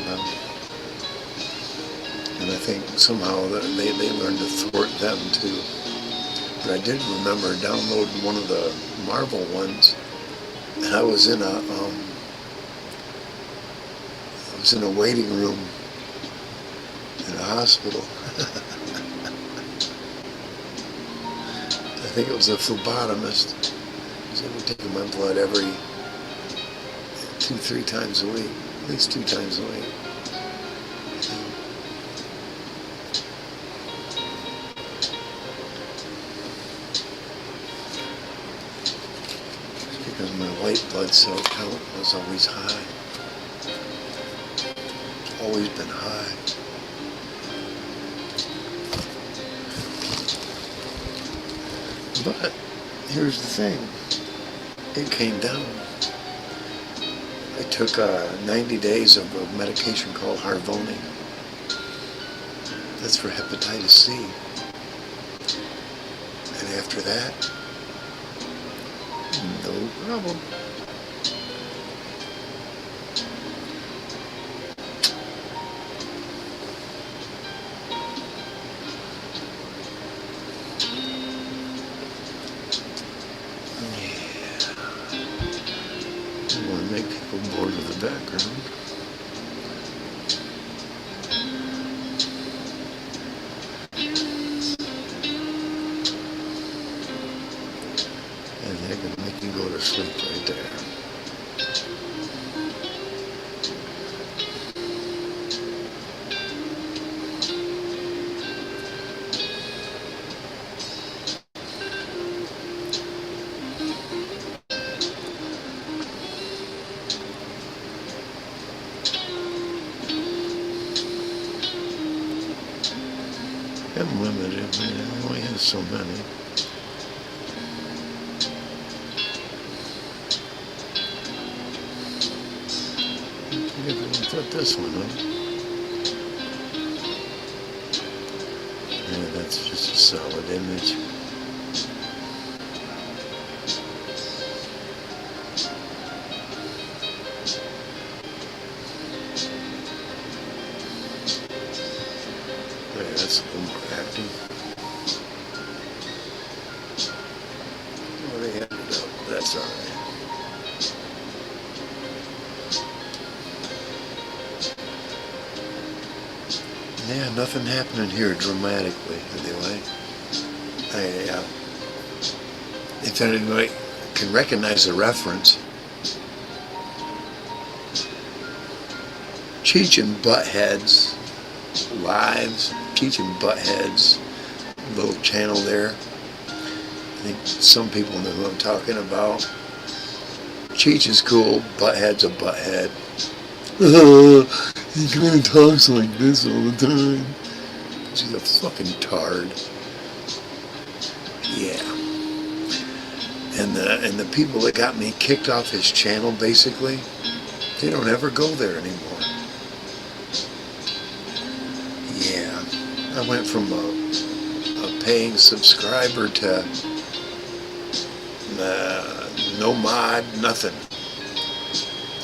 Speaker 1: and I think somehow they learned to thwart them too. But I did remember downloading one of the Marvel ones, and I was in a waiting room in a hospital. I think it was a phlebotomist. He said, we take my blood every 2-3 times a week, at least 2 times a week. It's because my white blood cell count was always high. It's always been high. But here's the thing, it came down. I took 90 days of a medication called Harvoni. That's for hepatitis C. And after that, no problem. board in the background. And they're going to make you go to sleep right there. Unlimited, man. It only has so many. Put this one up. Yeah, that's just a solid image. Yeah, that's a little more active. Oh, they had it up. That's alright. Yeah, nothing happening here dramatically, anyway. If anybody can recognize the reference, Cheech and Buttheads Lives, Cheech and Buttheads, little channel there. I think some people know who I'm talking about. Cheech is cool, Butthead's a butthead. He kind of talks like this all the time. He's a fucking tard. Yeah. And the people that got me kicked off his channel, basically, they don't ever go there anymore. Yeah. I went from a paying subscriber to no mod, nothing.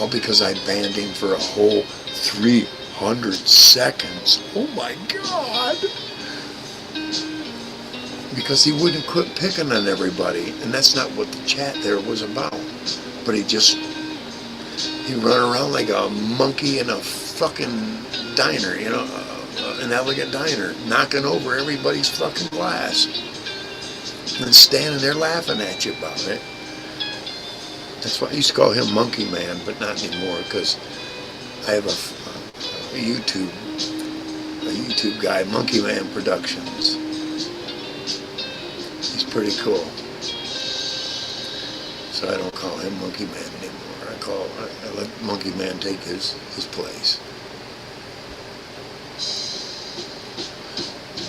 Speaker 1: All because I banned him for a whole 300 seconds. Oh my God! Because he wouldn't quit picking on everybody, and that's not what the chat there was about. But he run around like a monkey in a fucking diner, you know, an elegant diner, knocking over everybody's fucking glass, and standing there laughing at you about it. That's why I used to call him Monkey Man, but not anymore, because I have a YouTube guy, Monkey Man Productions. He's pretty cool. So I don't call him Monkey Man anymore. I let Monkey Man take his place.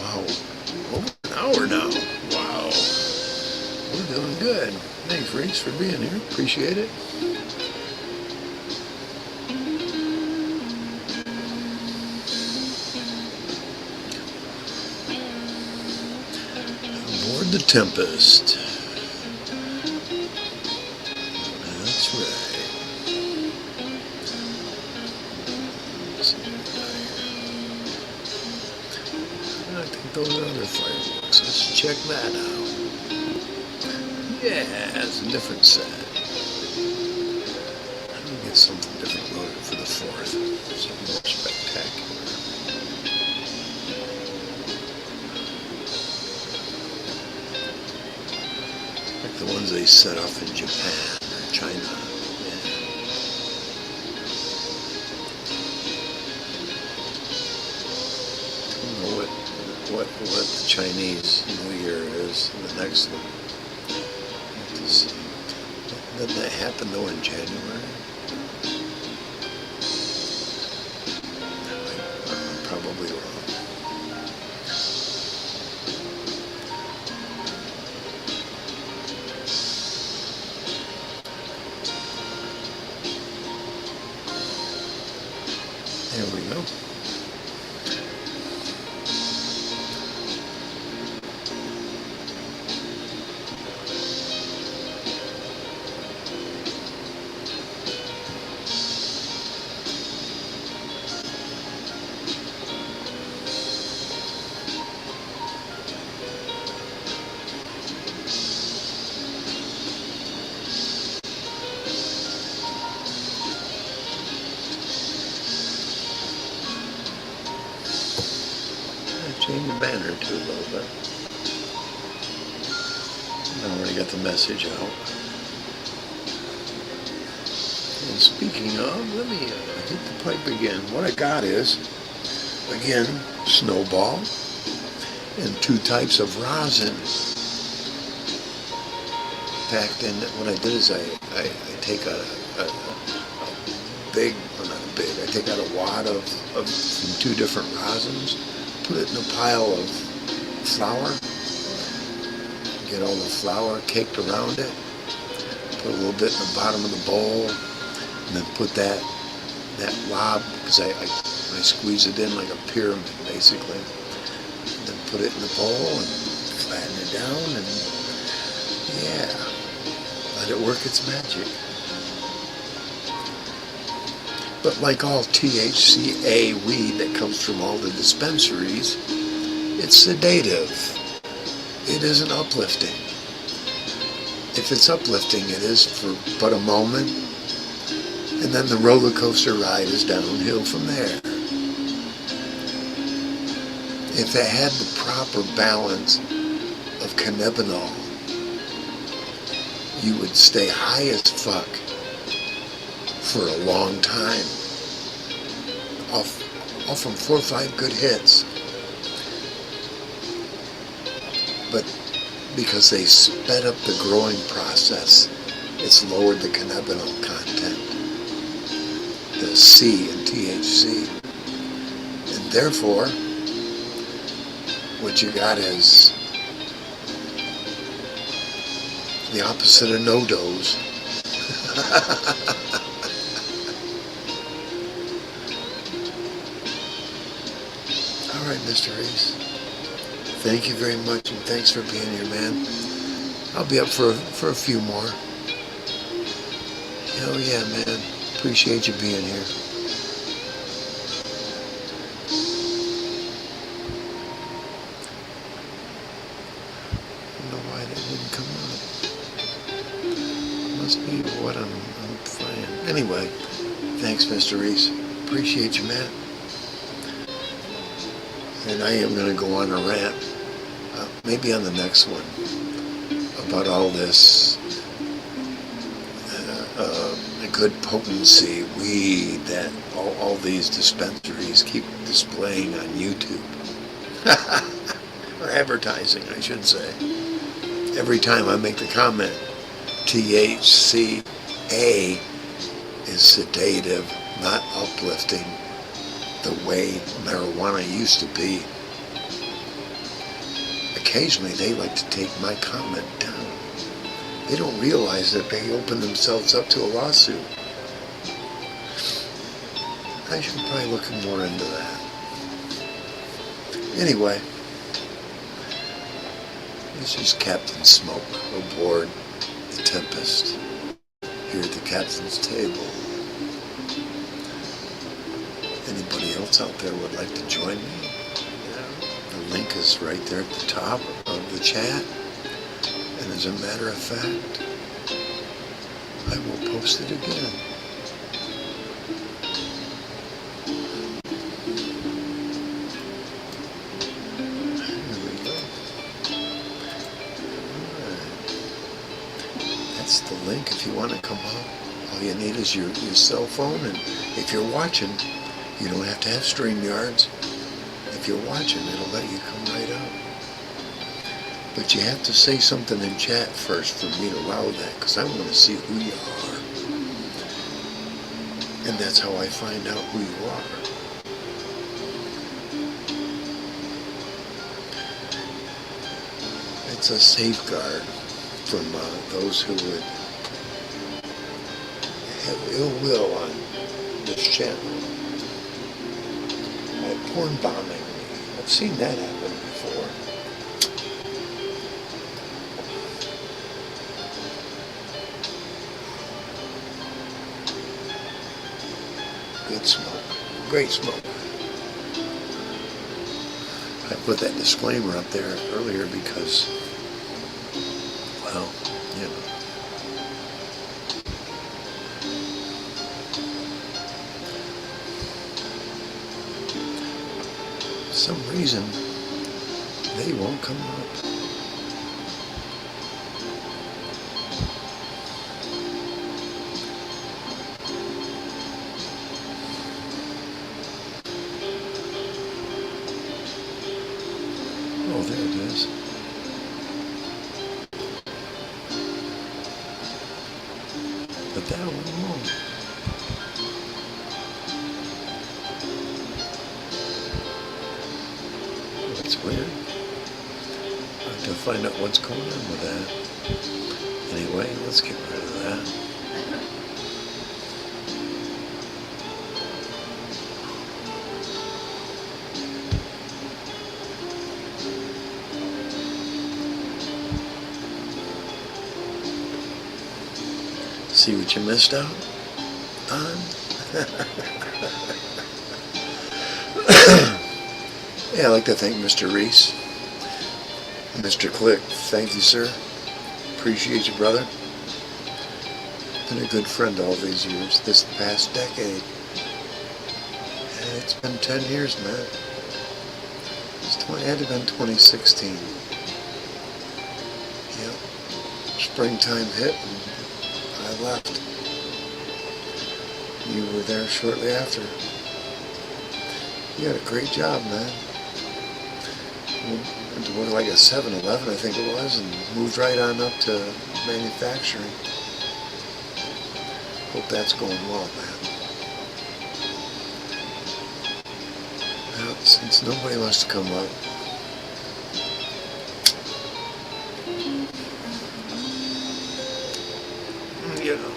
Speaker 1: Wow. Over an hour now. Wow. We're doing good. Thanks, Reese, for being here. Appreciate it. Aboard the Tempest. That's right. I think those are other fireworks. Let's check that out. Yeah, it's a different set. I'm going to get something different loaded for the 4th. Something more spectacular. Like the ones they set off in Japan or China. Yeah. I don't know what the Chinese New Year is, the next one. Doesn't that happen though in January? I'm probably wrong. There we go. change the banner too a little bit. I already got the message out. And speaking of, let me hit the pipe again. What I got is, again, Snowball and 2 types of rosin packed in. What I did is I take a big, well not a big, I take out a wad of from 2 different rosins, put it in a pile of flour, get all the flour caked around it, put a little bit in the bottom of the bowl, and then put that lob, because I squeeze it in like a pyramid basically, and then put it in the bowl and flatten it down, and yeah, let it work its magic. But like all THCA weed that comes from all the dispensaries, it's sedative. It isn't uplifting. If it's uplifting, it is for but a moment, and then the roller coaster ride is downhill from there. If it had the proper balance of cannabinol, you would stay high as fuck for a long time, off from 4 or 5 good hits. But because they sped up the growing process, it's lowered the cannabinol content, the C in THC, and therefore what you got is the opposite of no-dose. All right, Mr. Reese. Thank you very much, and thanks for being here, man. I'll be up for a few more. Hell yeah, man. Appreciate you being here. I don't know why that didn't come up. Must be what I'm playing. Anyway, thanks, Mr. Reese. Appreciate you, man. And I am going to go on a rant, maybe on the next one, about all this good potency weed that all these dispensaries keep displaying on YouTube. Or advertising, I should say. Every time I make the comment, THCA is sedative, not uplifting, the way marijuana used to be. Occasionally they like to take my comment down. They don't realize that they open themselves up to a lawsuit. I should probably look more into that. Anyway, this is Captain Smoke aboard the Tempest here at the captain's table. Anybody else out there would like to join me? The link is right there at the top of the chat. And as a matter of fact, I will post it again. There we go. Alright. That's the link if you want to come on. All you need is your cell phone, and if you're watching, you don't have to have StreamYards. If you're watching, it'll let you come right out. But you have to say something in chat first for me to allow that, because I want to see who you are. And that's how I find out who you are. It's a safeguard from those who would have ill will on this channel. Porn bombing me. I've seen that happen before. Good smoke. Great smoke. I put that disclaimer up there earlier because, well, you know. For some reason, They won't come up. Oh, there it is. But that one won't. That's weird. I have to find out what's going on with that. Anyway, let's get rid of that. See what you missed out on? Yeah, I'd like to thank Mr. Reese. Mr. Click, thank you, sir. Appreciate you, brother. Been a good friend all these years, this past decade. And it's been 10 years, man. It had to have been 2016. Yep. Springtime hit and I left. You were there shortly after. You had a great job, man. Went to like a 7-Eleven, I think it was, and moved right on up to manufacturing. Hope that's going well, man. Well, since nobody wants to come up, you know.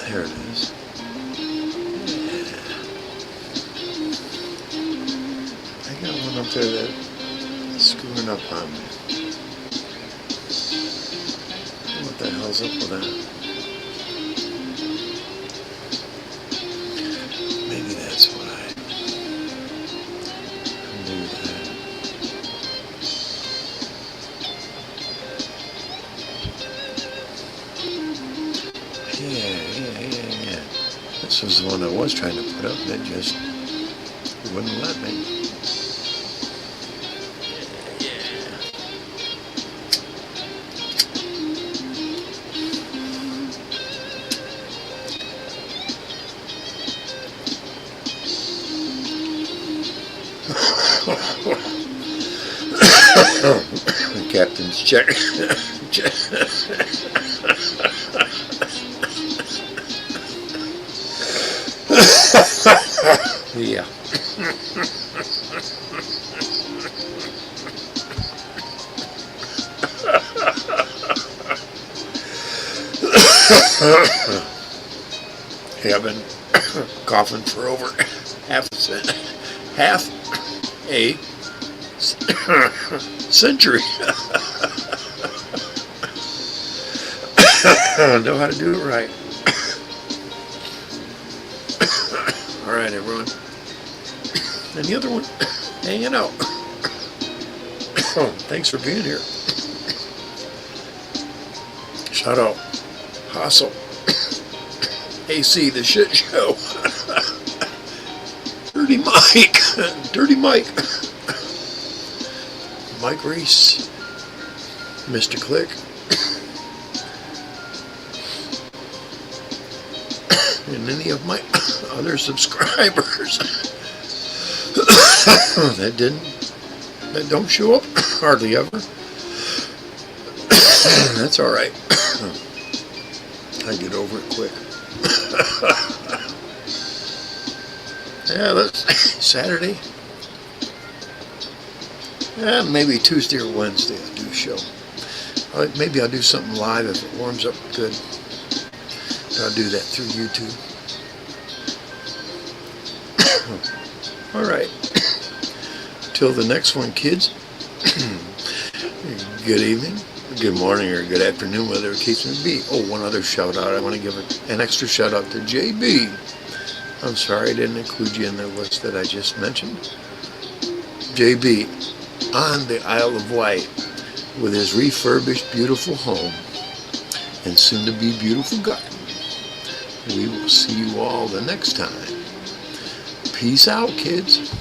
Speaker 1: There it is. I got one up there that's screwing up on me. What the hell's up with that? Maybe that's why. Undo that. Yeah. This was the one I was trying to put up and it just wouldn't let me. The captain's check. Yeah. Hey, I've been coughing for over half a century. I know how to do it right. All right, everyone. And the other one, hanging out. Thanks for being here. Shout out, Hassel. AC, the shit show. Dirty Mike. Mike Reese. Mr. Click. And any of my other subscribers that don't show up hardly ever. That's all right. I get over it quick. Yeah, that's Saturday. Yeah, maybe Tuesday or Wednesday I'll do a show. Maybe I'll do something live if it warms up good. I'll do that through YouTube. All right. Till the next one, kids. Good evening, good morning, or good afternoon, whatever the case may be. Oh, one other shout out. I want to give an extra shout out to JB. I'm sorry I didn't include you in the list that I just mentioned. JB on the Isle of Wight with his refurbished beautiful home and soon to be beautiful garden. We will see you all the next time. Peace out, kids.